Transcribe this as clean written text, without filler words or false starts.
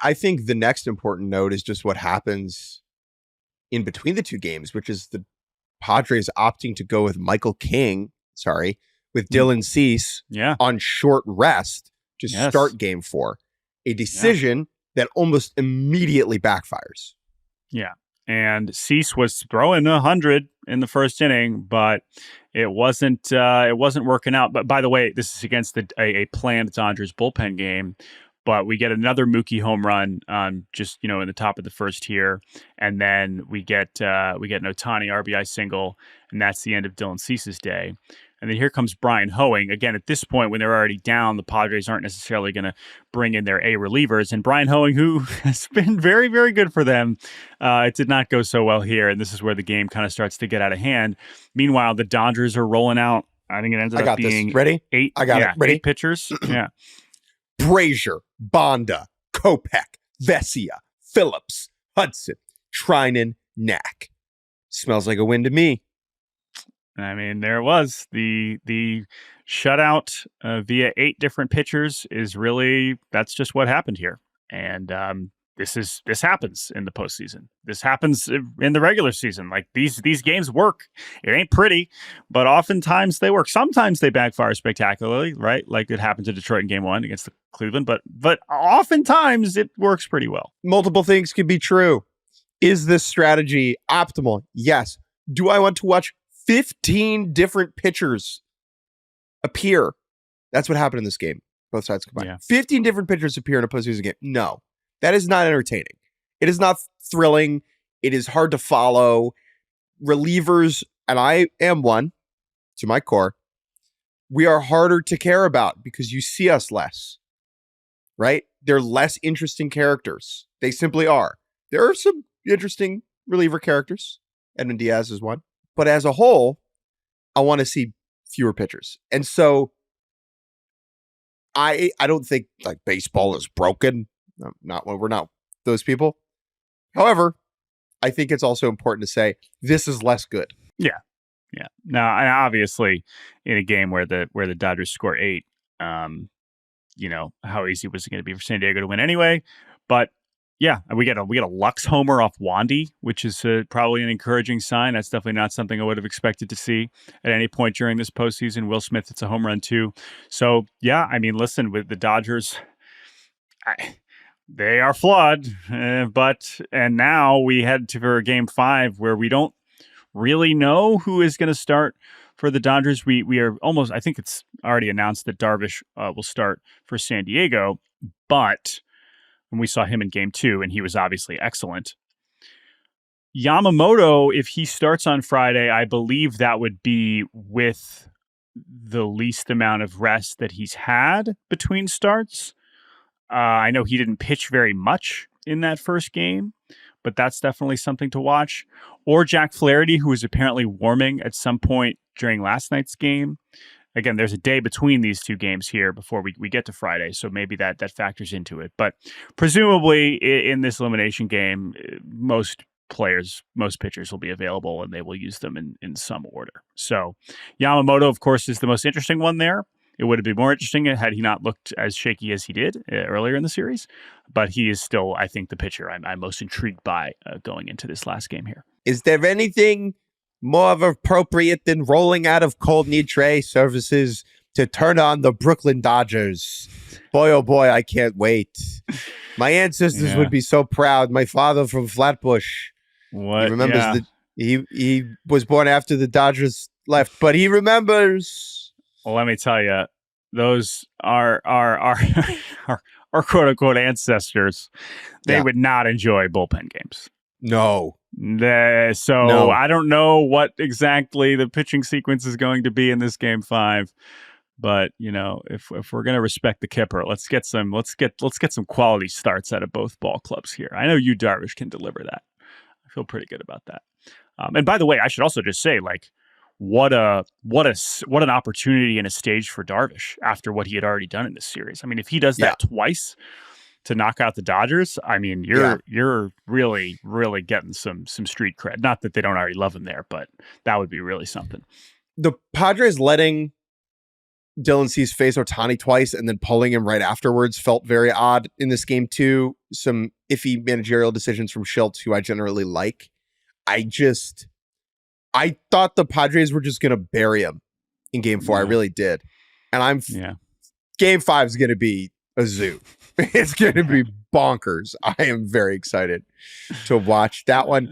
I think the next important note is just what happens in between the two games, which is the Padres opting to go with with Dylan Cease on short rest to start game 4. A decision that almost immediately backfires. Yeah. And Cease was throwing 100 in the first inning, but it wasn't working out. But by the way, this is against a planned Dodgers bullpen game. But we get another Mookie home run just in the top of the first here, and then we get an Ohtani RBI single, and that's the end of Dylan Cease's day. And then here comes Brian Hoeing. Again, at this point, when they're already down, the Padres aren't necessarily going to bring in their A relievers. And Brian Hoeing, who has been very, very good for them, it did not go so well here. And this is where the game kind of starts to get out of hand. Meanwhile, the Dodgers are rolling out. I think it ended up being this. Ready? 8. I got it. Ready? 8 pitchers. Yeah. Brazier, Bonda, Kopech, Vesia, Phillips, Hudson, Trinan, Knack. Smells like a win to me. I mean, there it was. The shutout via 8 different pitchers that's just what happened here. And this happens in the postseason. This happens in the regular season. Like these games work. It ain't pretty, but oftentimes they work. Sometimes they backfire spectacularly, right? Like it happened to Detroit in game 1 against the Cleveland, but oftentimes it works pretty well. Multiple things can be true. Is this strategy optimal? Yes. Do I want to watch 15 different pitchers appear? That's what happened in this game. Both sides combined. Yeah. 15 different pitchers appear in a postseason game. No. That is not entertaining. It is not thrilling. It is hard to follow. Relievers, and I am one to my core, we are harder to care about because you see us less, right? They're less interesting characters. They simply are. There are some interesting reliever characters. Edwin Diaz is one. But as a whole, I want to see fewer pitchers. And so I don't think like baseball is broken. We're not those people. However, I think it's also important to say this is less good. Yeah. Now, and obviously, in a game where the Dodgers score 8, how easy was it going to be for San Diego to win anyway? But yeah, we get a Lux homer off Wandy, which is probably an encouraging sign. That's definitely not something I would have expected to see at any point during this postseason. Will Smith, it's a home run too. So yeah, I mean, listen, with the Dodgers, they are flawed, and now we head for game 5 where we don't really know who is going to start for the Dodgers. We are almost, I think it's already announced that Darvish will start for San Diego, but when we saw him in game 2, and he was obviously excellent. Yamamoto, if he starts on Friday, I believe that would be with the least amount of rest that he's had between starts. I know he didn't pitch very much in that first game, but that's definitely something to watch. Or Jack Flaherty, who was apparently warming at some point during last night's game. Again, there's a day between these two games here before we get to Friday, so maybe that factors into it. But presumably in this elimination game, most pitchers will be available, and they will use them in some order. So Yamamoto, of course, is the most interesting one there. It would have been more interesting had he not looked as shaky as he did earlier in the series. But he is still, I think, the pitcher I'm most intrigued by going into this last game here. Is there anything more appropriate than rolling out of cold nitre services to turn on the Brooklyn Dodgers? Boy, oh boy, I can't wait. My ancestors would be so proud. My father from Flatbush. What? He remembers that he was born after the Dodgers left, but he remembers. Well, let me tell you, those are our quote unquote ancestors. They would not enjoy bullpen games. No. No. I don't know what exactly the pitching sequence is going to be in this game 5, but if we're going to respect the Kipper, let's get some quality starts out of both ball clubs here. I know Yu Darvish can deliver that. I feel pretty good about that. And by the way, I should also just say, like, what an opportunity and a stage for Darvish after what he had already done in this series. I mean, if he does that twice to knock out the Dodgers, I mean, you're really, really getting some street cred. Not that they don't already love him there, but that would be really something. The Padres letting Dylan Cease face Ohtani twice and then pulling him right afterwards felt very odd in this game too. Some iffy managerial decisions from Schultz, who I generally like. I thought the Padres were just going to bury him in game 4. I really did. And game 5 is going to be a zoo. It's going to be bonkers. I am very excited to watch that one.